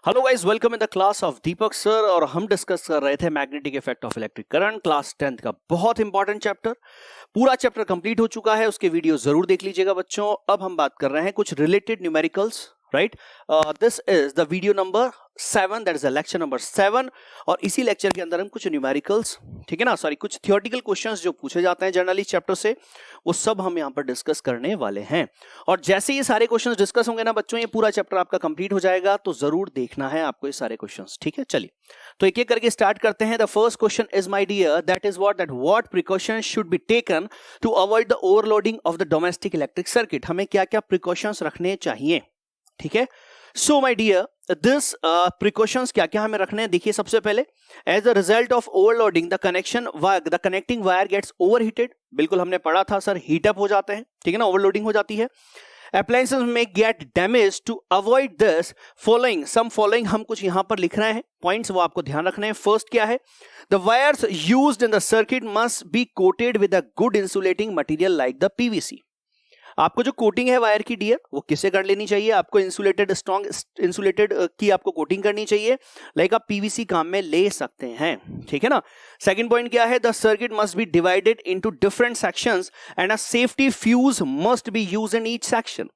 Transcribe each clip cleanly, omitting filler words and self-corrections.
Hello guys, welcome in the class of Deepak sir. और हम discuss कर रहे थे magnetic effect of electric current, class 10th का बहुत इंपॉर्टेंट चैप्टर। पूरा चैप्टर कंप्लीट हो चुका है, उसके वीडियो जरूर देख लीजिएगा बच्चों। अब हम बात कर रहे हैं कुछ related numericals, right. This is the video number 7, that is the lecture number 7। और इसी लेक्चर के अंदर हम कुछ न्यूमेरिकल्स, ठीक है ना, सॉरी, कुछ थियोरेटिकल क्वेश्चंस जो पूछे जाते हैं जनरली चैप्टर से, वो सब हम यहाँ पर डिस्कस करने वाले हैं। और जैसे ये सारे क्वेश्चंस डिस्कस होंगे ना बच्चों, ये पूरा चैप्टर आपका कंप्लीट हो जाएगा, तो जरूर देखना है आपको ये सारे क्वेश्चंस, ठीक है। चलिए तो एक एक करके स्टार्ट करते हैं। The first question is my dear, that is what precautions should be taken to avoid the overloading of the domestic electric circuit. हमें क्या क्या प्रिकॉशंस रखने चाहिए, ठीक है। So my dear, this precautions क्या क्या हमें रखने हैं, देखिए। सबसे पहले, as a result of overloading the connecting wire gets overheated. बिल्कुल हमने पढ़ा था सर, हीटअप हो जाते हैं, ठीक है ना, ओवरलोडिंग हो जाती है। Appliances may get damaged. To avoid this, following हम कुछ यहां पर लिख रहे हैं पॉइंट्स, वो आपको ध्यान रखने हैं। फर्स्ट क्या है, the wires used in the circuit must be coated with a good insulating material like the PVC. आपको जो कोटिंग है वायर की डियर, वो किससे कर लेनी चाहिए, आपको इंसुलेटेड, स्ट्रॉन्ग इंसुलेटेड की आपको कोटिंग करनी चाहिए, लाइक आप पीवीसी काम में ले सकते हैं, ठीक है ना। सेकंड पॉइंट क्या है, the circuit must be divided into different sections and a safety fuse must be used in each section.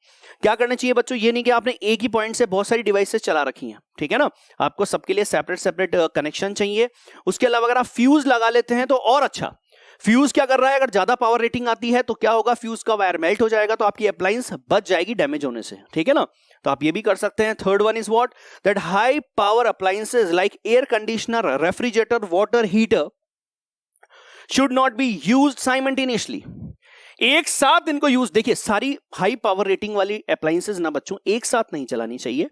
क्या करना चाहिए बच्चों, ये नहीं कि आपने एक ही पॉइंट से बहुत सारी डिवाइसेस चला रखी हैं, ठीक है ना, आपको सबके लिए सेपरेट कनेक्शन चाहिए। उसके अलावा अगर आप फ्यूज लगा लेते हैं तो और अच्छा। फ्यूज क्या कर रहा है, अगर ज्यादा पावर रेटिंग आती है तो क्या होगा, फ्यूज का वायर मेल्ट हो जाएगा, तो आपकी अप्लायंस बच जाएगी डैमेज होने से, ठीक है ना। तो आप ये भी कर सकते हैं। Third one is what, that high power appliances like air conditioner, refrigerator, water heater should not be used simultaneously. एक साथ इनको यूज, देखिए सारी हाई पावर रेटिंग वाली अप्लायंसेस ना बच्चों एक साथ नहीं चलानी चाहिए,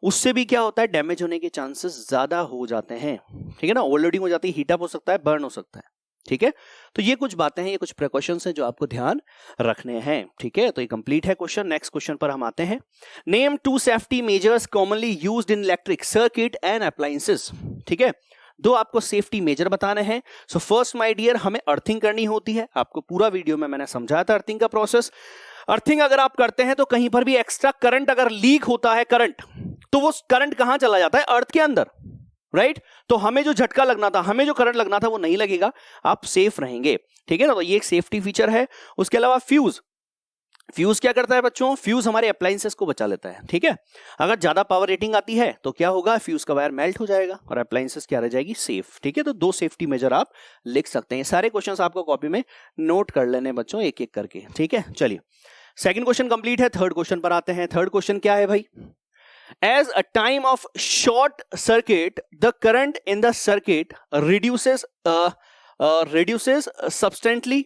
उससे भी क्या होता है, डैमेज होने के चांसेस ज्यादा हो जाते हैं, ठीक है ना, ओवरलोडिंग हो जाती है, हीटअप हो सकता है, बर्न हो सकता है, ठीक है। तो ये कुछ बातें हैं, ये कुछ प्रिकॉशंस हैं जो आपको ध्यान रखने हैं, ठीक है। तो ये कंप्लीट है क्वेश्चन। नेक्स्ट क्वेश्चन पर हम आते हैं। Name 2 safety measures commonly used in electric circuit and appliances, ठीक है। दो आपको सेफ्टी मेजर बताने हैं। सो फर्स्ट माय डियर, हमें अर्थिंग करनी होती है, आपको पूरा वीडियो में मैंने समझाया था अर्थिंग का प्रोसेस। अर्थिंग अगर आप करते हैं तो कहीं पर भी एक्स्ट्रा करंट अगर लीक होता है, करंट, तो वो करंट कहां चला जाता है, अर्थ के अंदर, राइट। तो हमें जो झटका लगना था, हमें जो करंट लगना था, वो नहीं लगेगा, आप सेफ रहेंगे, ठीक है ना। तो ये एक सेफ्टी फीचर है। उसके अलावा फ्यूज क्या करता है बच्चों, फ्यूज हमारे अप्लायंसेस को बचा लेता है, ठीक है। अगर ज्यादा पावर रेटिंग आती है तो क्या होगा, फ्यूज का वायर मेल्ट हो जाएगा और अप्लायंसेस क्या रह जाएगी, सेफ, ठीक है। तो दो सेफ्टी मेजर आप लिख सकते हैं। सारे क्वेश्चंस आपको कॉपी में नोट कर लेने बच्चों, एक एक करके, ठीक है। चलिए, सेकंड क्वेश्चन कंप्लीट है, थर्ड क्वेश्चन पर आते हैं। थर्ड क्वेश्चन क्या है भाई, as a time of short circuit the current in the circuit reduces substantially,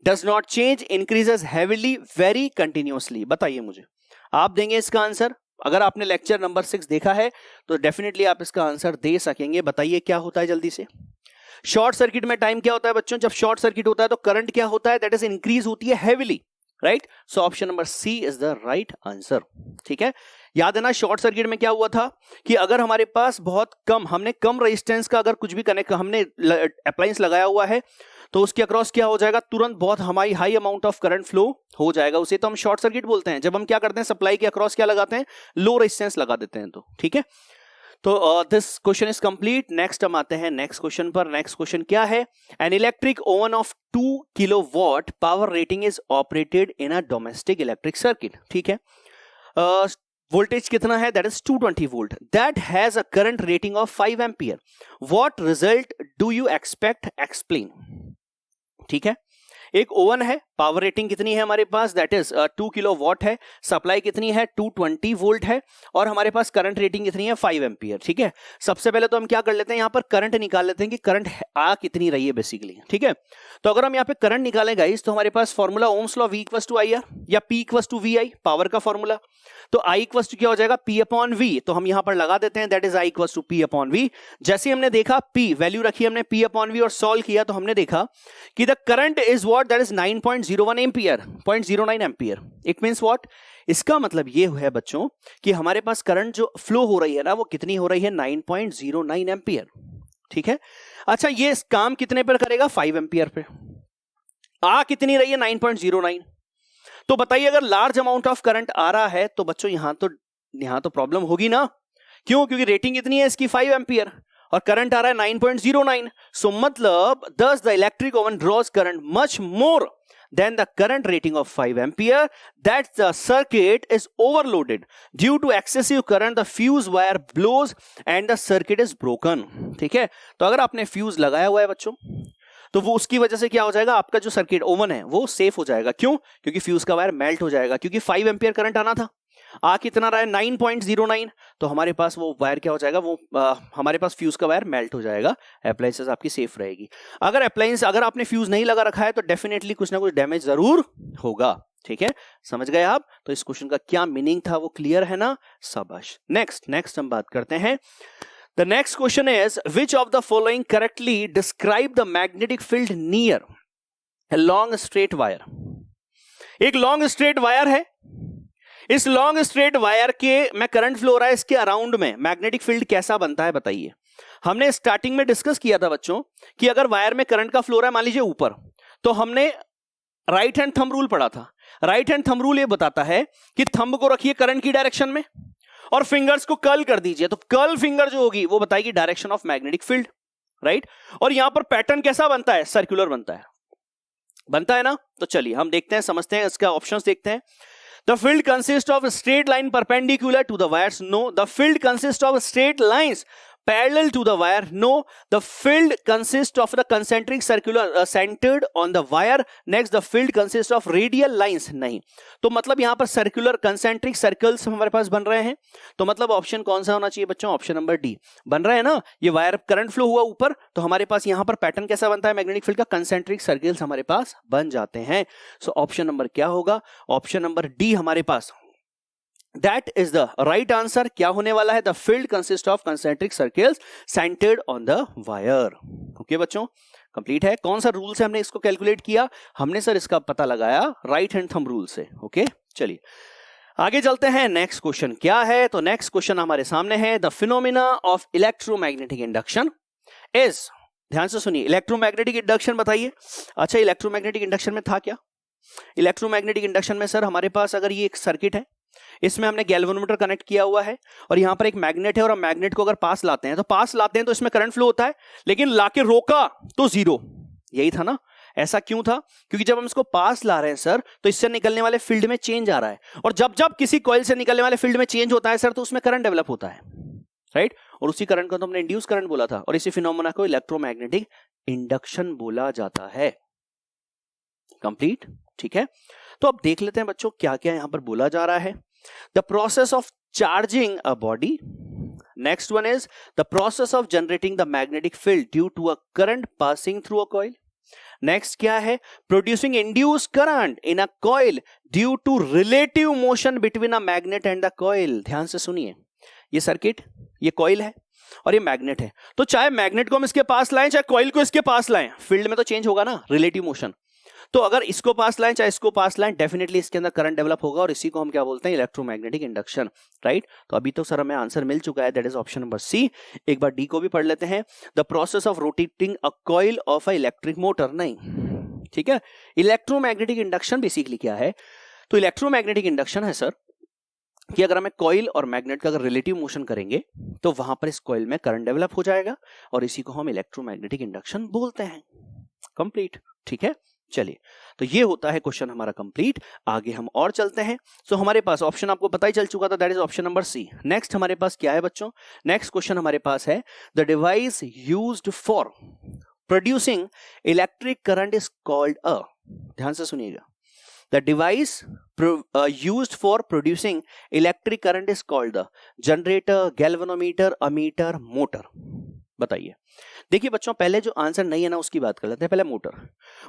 does not change, increases heavily, very continuously। बताइए मुझे, आप देंगे इसका आंसर। अगर आपने लेक्चर नंबर 6 देखा है तो डेफिनेटली आप इसका आंसर दे सकेंगे। बताइए क्या होता है जल्दी से। शॉर्ट सर्किट में टाइम क्या होता है बच्चों, जब शॉर्ट सर्किट होता है तो करंट क्या होता है, दैट इज इंक्रीज होती है heavily, right. So option number C is the right answer, ठीक है। याद है ना, शॉर्ट सर्किट में क्या हुआ था कि अगर हमारे पास बहुत कम, हमने कम रेजिस्टेंस का अगर कुछ भी कनेक्ट, हमने अप्लायंस लगाया हुआ है, तो उसके अक्रॉस क्या हो जाएगा, तुरंत बहुत हमारी high amount of current flow हो जाएगा, उसे तो हम शॉर्ट सर्किट बोलते हैं। जब हम क्या करते हैं, सप्लाई के अक्रॉस क्या लगाते हैं, लो रेजिस्टेंस लगा देते हैं, तो ठीक है। तो this question is complete. Next हम आते हैं नेक्स्ट क्वेश्चन पर। नेक्स्ट क्वेश्चन क्या है, an electric oven of 2 kilowatt power rating is operated in a domestic electric circuit, ठीक है। वोल्टेज कितना है, that is 220 volt, that has a current rating of 5 ampere, what result do you expect, explain, ठीक है। एक oven है, power rating कितनी है हमारे पास, दैट इज 2 किलोवाट है, सप्लाई कितनी है 220 वोल्ट है, और हमारे पास करंट रेटिंग कितनी है 5 एम्पियर, ठीक है। सबसे पहले तो हम क्या कर लेते हैं, यहां पर करंट निकाल लेते हैं कि करंट आ कितनी रही है बेसिकली, ठीक है। तो अगर हम यहां पे करंट निकालें गाइस, तो हमारे पास formula Ohm's law, V equals to IR या P equals to VI, power का फॉर्मूला। तो I इक्वल्स टू क्या हो जाएगा, P अपॉन V, तो हम यहां पर लगा देते हैं, that is I equals to P upon V। जैसे हमने देखा P वैल्यू रखी हमने P अपॉन V और सॉल्व किया, तो हमने देखा कि the current is what, that is 9.01 ampere, 0.09 ampere. It means what, इसका मतलब ये है बच्चों कि हमारे पास करंट जो फ्लो हो रही है ना, वो कितनी हो रही है, 9.09 एम्पियर, ठीक है। अच्छा, ये काम कितने पर करेगा, 5 एम्पियर पे। आ कितनी रही है, 9.09। तो बताइए, अगर लार्ज अमाउंट ऑफ करंट आ रहा है तो बच्चों यहां तो प्रॉब्लम होगी ना, क्यों? क्योंकि रेटिंग कितनी है इसकी 5 एम्पियर और करंट आ रहा है 9.09. सो मतलब thus the electric oven draws current much more than the current rating of 5 ampere, that the circuit is overloaded. Due to excessive current, the fuse wire blows and the circuit is broken. ठीक है, तो अगर आपने fuse लगाया हुआ है बच्चों, तो वो उसकी वजह से क्या हो जाएगा, आपका जो सर्किट ओवन है वो सेफ हो जाएगा. क्यों? क्योंकि फ्यूज का वायर मेल्ट हो जाएगा. क्योंकि 5 एम्पियर करंट आना था, आ कितना रहा है 9.09, तो हमारे पास वो वायर क्या हो जाएगा, वो हमारे पास फ्यूज का वायर मेल्ट हो जाएगा. अप्लायंसेस आपकी सेफ रहेगी. अगर आपने फ्यूज नहीं लगा रखा है तो डेफिनेटली कुछ ना कुछ डैमेज जरूर होगा. ठीक है, समझ गए आप? तो इस क्वेश्चन का क्या मीनिंग था वो क्लियर है ना? शाबाश. नेक्स्ट हम बात करते हैं. The next question is, which of the following correctly describe the magnetic field near a long straight wire? एक लॉन्ग स्ट्रेट वायर है, इस लॉन्ग स्ट्रेट वायर के में करंट फ्लो हो रहा है, इसके अराउंड में मैग्नेटिक फील्ड कैसा बनता है बताइए. हमने स्टार्टिंग में डिस्कस किया था बच्चों कि अगर वायर में करंट का फ्लो हो रहा है मान लीजिए ऊपर, तो हमने राइट हैंड थंब रूल पढ़ा था. राइट हैंड थंब रूल ये बताता है कि थंब को रखिए करंट की डायरेक्शन में और फिंगर्स को कर्ल कर दीजिए, तो कर्ल फिंगर जो होगी वो बताएगी direction of magnetic field. Right, और यहां पर पैटर्न कैसा बनता है, सर्कुलर बनता है ना. तो चलिए हम देखते हैं, समझते हैं, इसका ऑप्शंस देखते हैं. The field consists of a straight line perpendicular to the wires. No. The field consists of straight lines parallel to the wire. No. The field consists of the concentric circular centered on the wire. Next, the field consists of radial lines. नहीं, तो मतलब यहां पर circular concentric circles हमारे पास बन रहे हैं. तो मतलब ऑप्शन कौन सा होना चाहिए बच्चों? ऑप्शन नंबर डी बन रहा है ना. ये वायर करंट फ्लो हुआ ऊपर, तो हमारे पास यहां पर पैटर्न कैसा बनता है मैग्नेटिक फील्ड का? कंसेंट्रिक सर्कल्स हमारे पास बन जाते हैं. सो ऑप्शन नंबर क्या होगा? ऑप्शन नंबर डी हमारे पास, that is the right answer. क्या होने वाला है? The field consist of concentric circles centred on the wire. Okay बच्चों, कंप्लीट है. कौन सा रूल से हमने इसको कैलकुलेट किया? हमने सर इसका पता लगाया राइट हैंड थंब रूल से. ओके, चलिए आगे चलते हैं. नेक्स्ट क्वेश्चन क्या है? तो नेक्स्ट क्वेश्चन हमारे सामने है, the phenomena of electromagnetic induction is, ध्यान से सुनिए, इलेक्ट्रोमैग्नेटिक इंडक्शन बताइए. अच्छा, इलेक्ट्रोमैग्नेटिक इंडक्शन में था क्या? इलेक्ट्रोमैग्नेटिक इंडक्शन में सर हमारे पास अगर ये एक सर्किट है, इसमें हमने गैल्वेनोमीटर कनेक्ट किया हुआ है और यहां पर एक मैग्नेट है, और हम मैग्नेट को अगर पास लाते हैं तो इसमें करंट फ्लो होता है, लेकिन लाके रोका तो जीरो. यही था ना? ऐसा क्यों था? क्योंकि जब हम इसको पास ला रहे हैं सर, तो इससे निकलने वाले फील्ड में चेंज आ रहा है, और जब जब किसी कॉइल से निकलने वाले फील्ड में चेंज होता है सर, तो उसमें करंट डेवलप होता है. राइट, और उसी करंट को तो हमने इंड्यूस करंट बोला था, और इसी फिनोमेना को इलेक्ट्रोमैग्नेटिक इंडक्शन बोला जाता है. कंप्लीट, ठीक है. तो अब देख लेते हैं बच्चों क्या क्या यहां पर बोला जा रहा है. The process of charging a body. Next one is the process of generating the magnetic field due to a current passing through a coil. Next क्या है? Producing induce current in a coil due to relative motion between a magnet and the coil. ध्यान से सुनिए, ये circuit, ये coil है और ये मैग्नेट है, तो चाहे मैग्नेट को हम इसके पास लाएं चाहे कॉइल को इसके पास लाएं, फील्ड में तो चेंज होगा ना, रिलेटिव मोशन. तो अगर इसको पास लाएं चाहे इसको पास लाएं, डेफिनेटली इसके अंदर करंट डेवलप होगा, और इसी को हम क्या बोलते हैं? Electromagnetic induction. राइट, तो अभी तो सर हमें आंसर मिल चुका है, that is option number C. एक बार डी को भी पढ़ लेते हैं. The process of rotating a coil of a electric motor. नहीं, ठीक है. इलेक्ट्रोमैग्नेटिक इंडक्शन बेसिकली क्या है? तो इलेक्ट्रोमैग्नेटिक इंडक्शन है सर कि अगर हमें कॉइल और मैग्नेट का अगर रिलेटिव मोशन करेंगे तो वहां पर इस कॉइल में करंट डेवलप हो जाएगा, और इसी को हम इलेक्ट्रोमैग्नेटिक इंडक्शन बोलते हैं. कंप्लीट, ठीक है. चलिए, तो ये होता है क्वेश्चन हमारा कंप्लीट. आगे हम और चलते हैं. सो हमारे पास ऑप्शन आपको पता ही चल चुका था, that is option number C. Next हमारे पास क्या है बच्चों? नेक्स्ट क्वेश्चन हमारे पास है, the device used for producing electric current is called a. ध्यान से सुनिएगा, the device used for producing electric current is called the generator, galvanometer, ammeter, motor. बताइए. देखिए बच्चों, पहले जो आंसर नहीं है ना उसकी बात कर लेते हैं. पहले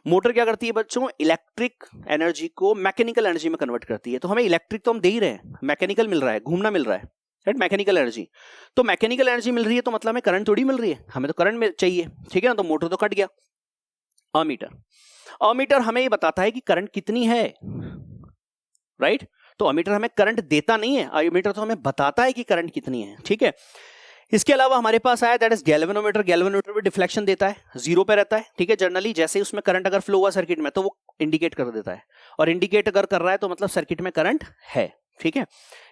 मोटर क्या करती है बच्चों? इलेक्ट्रिक एनर्जी को मैकेनिकल एनर्जी में कन्वर्ट करती है. तो हमें इलेक्ट्रिक तो हम दे ही रहे हैं, मैकेनिकल मिल रहा है, घूमना मिल रहा है, राइट, मैकेनिकल एनर्जी. तो मैकेनिकल एनर्जी मिल रही है तो मतलब हमें करंट थोड़ी मिल रही है, हमें तो करंट चाहिए. ठीक है ना, तो मोटर तो कट गया. अमीटर हमें ये बताता है कि करंट कितनी है. राइट, तो अमीटर हमें करंट देता नहीं है, अमीटर तो हमें बताता है कि करंट कितनी है. ठीक है. इसके अलावा हमारे पास आया दैट इज गैल्वेनोमीटर. गैल्वेनोमीटर भी डिफ्लेक्शन देता है, जीरो पे रहता है. ठीक है, जनरली जैसे ही उसमें करंट अगर फ्लो हुआ सर्किट में तो वो इंडिकेट कर देता है, और इंडिकेट अगर कर रहा है तो मतलब सर्किट में करंट है. ठीक है।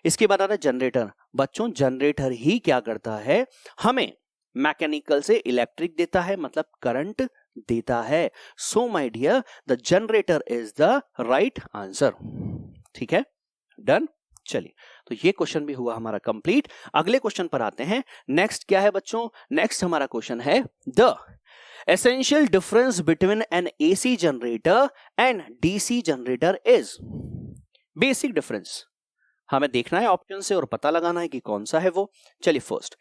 इसके बाद आता है जनरेटर। बच्चों जनरेटर ही क्या करता है, हमें मैकेनिकल से इलेक्ट्रिक देता है, मतलब करंट देता है। So my dear the generator is the right answer. ठीक है, डन। चलिए, तो ये क्वेश्चन भी हुआ हमारा कंप्लीट। अगले क्वेश्चन पर आते हैं। नेक्स्ट क्या है बच्चों, नेक्स्ट हमारा क्वेश्चन है the essential difference between N AC generator and DC generator is. Basic difference हमें देखना है ऑप्शन से और पता लगाना है कि कौन सा है वो। चलिए, first,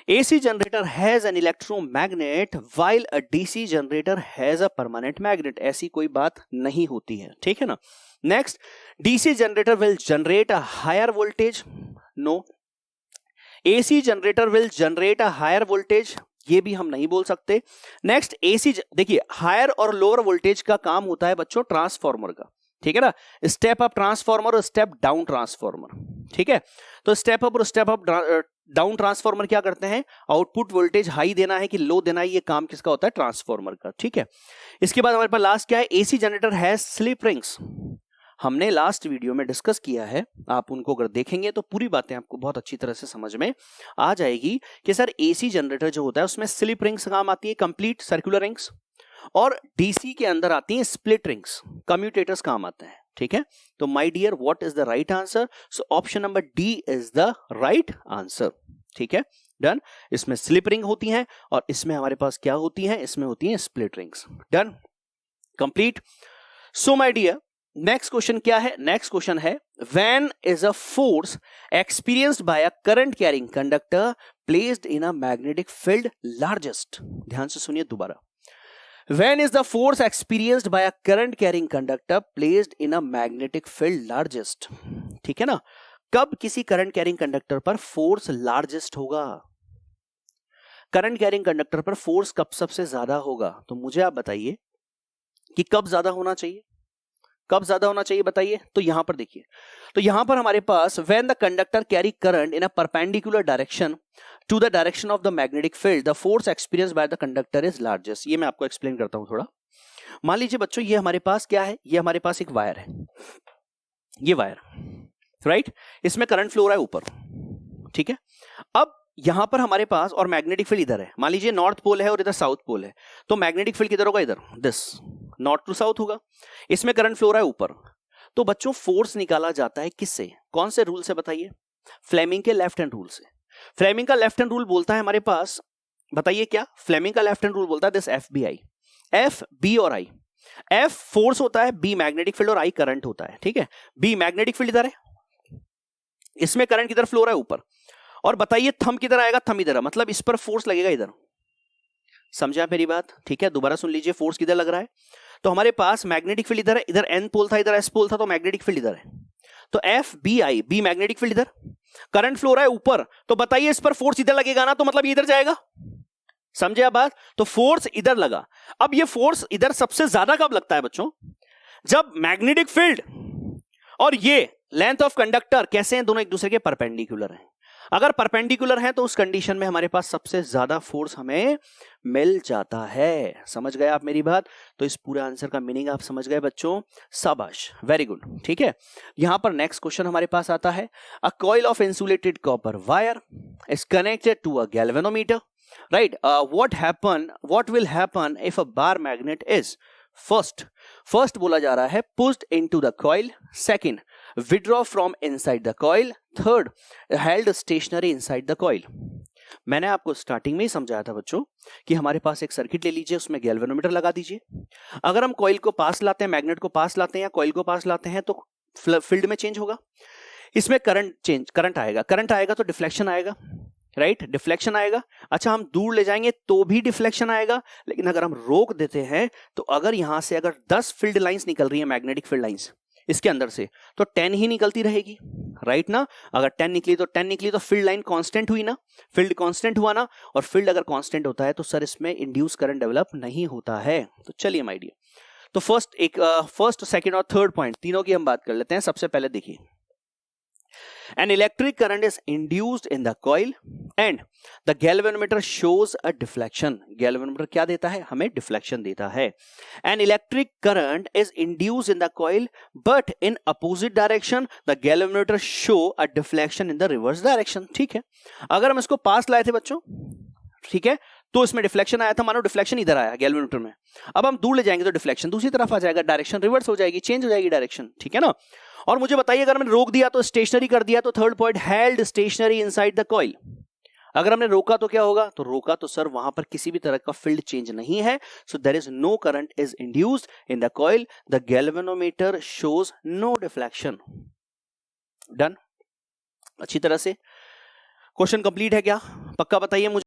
AC generator has an electromagnet while a DC generator has a permanent magnet. ऐसी कोई बात नहीं होती है, ठीक है ना। Next, DC generator will generate a higher voltage. No. AC generator will generate a higher voltage, ये भी हम नहीं बोल सकते। नेक्स्ट, AC देखिए, हायर और लोअर वोल्टेज का काम होता है बच्चों ट्रांसफार्मर का, ठीक है ना। स्टेप अप ट्रांसफार्मर और स्टेप डाउन ट्रांसफार्मर, ठीक है। तो स्टेप अप और स्टेप अप डाउन ट्रांसफार्मर क्या करते हैं, आउटपुट वोल्टेज हाई देना है कि लो देना है, ये काम किसका होता है, ट्रांसफार्मर का, ठीक है। इसके बाद हमारे पास लास्ट क्या है, AC generator has slip rings. हमने लास्ट वीडियो में डिस्कस किया है, आप उनको अगर देखेंगे तो पूरी बातें आपको बहुत अच्छी तरह से समझ में आ जाएगी कि सर एसी जनरेटर जो होता है उसमें स्लिप रिंग्स काम आती है, कंप्लीट सर्कुलर रिंग्स, और डीसी के अंदर आती हैं स्प्लिट रिंग्स, कम्यूटेटर्स काम आते हैं, ठीक है। तो my dear, what is the right answer, so option number D is the right answer, ठीक है, डन। इसमें स्लिप रिंग होती हैं और इसमें हमारे पास क्या होती हैं, इसमें होती हैं split rings, done, complete. So my dear, next question क्या है, नेक्स्ट क्वेश्चन है when is a force experienced by a current carrying conductor placed in a magnetic field largest. ध्यान से सुनिए दोबारा, when is the force experienced by a current carrying conductor placed in a magnetic field largest। ठीक है ना, कब किसी current carrying conductor पर फोर्स लार्जेस्ट होगा, करंट कैरिंग कंडक्टर पर फोर्स कब सबसे ज्यादा होगा, तो मुझे आप बताइए कि कब ज्यादा होना चाहिए, कब ज्यादा होना चाहिए बताइए। तो यहां पर देखिए, तो यहां पर हमारे पास when the conductor carry current in a perpendicular direction to the direction of the magnetic field the force experienced by the conductor is largest। ये मैं आपको एक्सप्लेन करता हूं थोड़ा। मान लीजिए बच्चों, ये हमारे पास क्या है, ये हमारे पास एक वायर है, ये वायर, राइट, इसमें करंट फ्लो हो रहा है ऊपर, ठीक है। अब यहां पर हमारे पास और मैग्नेटिक फील्ड इधर है, मान लीजिए नॉर्थ पोल है और इधर साउथ पोल है, तो मैग्नेटिक फील्ड किधर होगा, इधर, दिस नॉर्थ टू साउथ होगा, इसमें करंट फ्लो हो रहा है ऊपर। तो बच्चों फोर्स निकाला जाता है किससे, कौन से रूल से बताइए, फ्लेमिंग के लेफ्ट हैंड रूल से। फ्लेमिंग का लेफ्ट हैंड रूल बोलता है हमारे पास, बताइए क्या, फ्लेमिंग का लेफ्ट हैंड रूल बोलता है this F B I, F B और आई, एफ फोर्स होता है, बी मैग्नेटिक फील्ड और आई करंट होता है, ठीक है। बी मैग्नेटिक फील्ड इधर है, इसमें करंट किधर फ्लो हो रहा है ऊपर, और बताइए थंब किधर आएगा, थंब इधर है, मतलब इस पर फोर्स लगेगा इधर, समझा मेरी बात, ठीक है। दोबारा सुन लीजिए, फोर्स किधर लग रहा है, तो हमारे पास मैग्नेटिक फील्ड इधर है, इधर एन पोल था, इधर एस पोल था, तो मैग्नेटिक फील्ड इधर है, तो F B I, B magnetic field इधर, करंट फ्लो हो रहा है ऊपर, तो बताइए इस पर फोर्स इधर लगेगा ना, तो मतलब ये इधर जाएगा, समझे आप बात, तो फोर्स इधर लगा। अब ये फोर्स इधर सबसे ज्यादा कब लगता है बच्चों, जब मैग्नेटिक फील्ड और ये लेंथ ऑफ कंडक्टर कैसे हैं, दोनों एक दूसरे के परपेंडिकुलर हैं। अगर परपेंडिकुलर है तो उस कंडीशन में हमारे पास सबसे ज्यादा फोर्स हमें मिल जाता है, समझ गए आप मेरी बात। तो इस पूरे आंसर का मीनिंग आप समझ गए बच्चों, शाबाश, वेरी गुड, ठीक है। यहां पर नेक्स्ट क्वेश्चन हमारे पास आता है, a coil of insulated copper wire is connected to a galvanometer, right, what will happen if a bar magnet is first बोला जा रहा है pushed into the coil, second withdraw from inside the coil, third held stationary inside the coil. मैंने आपको starting में ही समझाया था बच्चों कि हमारे पास एक सर्किट ले लीजिए, उसमें गैल्वेनोमीटर लगा दीजिए, अगर हम कॉइल को पास लाते हैं, मैग्नेट को पास लाते हैं या कॉइल को पास लाते हैं तो फील्ड में चेंज होगा, इसमें करंट आएगा तो डिफ्लेक्शन आएगा, राइट, डिफ्लेक्शन आएगा। अच्छा, हम दूर ले जाएंगे तो भी डिफ्लेक्शन आएगा, लेकिन अगर हम रोक देते हैं तो अगर यहां से अगर 10 फील्ड लाइंस निकल रही है, मैग्नेटिक फील्ड लाइंस इसके अंदर से, तो 10 ही निकलती रहेगी, राइट ना। अगर 10 निकली तो फील्ड लाइन कांस्टेंट हुई ना, फील्ड कांस्टेंट हुआ ना, और फील्ड अगर कांस्टेंट होता है तो सर इसमें इंड्यूस करंट डेवलप नहीं होता है। तो चलिए माय डियर, तो फर्स्ट सेकंड और थर्ड पॉइंट तीनों की हम बात कर लेते हैं। सबसे पहले देखिए, an electric current is induced in the coil, and the galvanometer shows a deflection, galvanometer क्या देता है, हमें डिफ्लेक्शन देता है। An electric current is induced in the coil but in opposite direction, the galvanometer show a deflection in the reverse direction. ठीक है, अगर हम इसको पास लाए थे बच्चों, ठीक है, तो इसमें डिफ्लेक्शन आया था, मानो डिफ्लेक्शन इधर आया गैल्वेनोमीटर में, अब हम दूर ले जाएंगे तो डिफ्लेक्शन दूसरी तरफ आ जाएगा, डायरेक्शन रिवर्स हो जाएगी, चेंज हो जाएगी डायरेक्शन। ठीक है ना। और मुझे बताइए, अगर मैंने रोक दिया तो स्टेशनरी कर दिया, तो third point held stationary inside the coil. अगर हमने रोका तो क्या होगा, तो रोका तो सर वहां पर किसी भी तरह का फील्ड चेंज नहीं है, so there is no current is induced in the coil, the galvanometer shows no deflection. Done, अच्छी तरह से क्वेश्चन कंप्लीट है क्या, पक्का बताइए मुझे।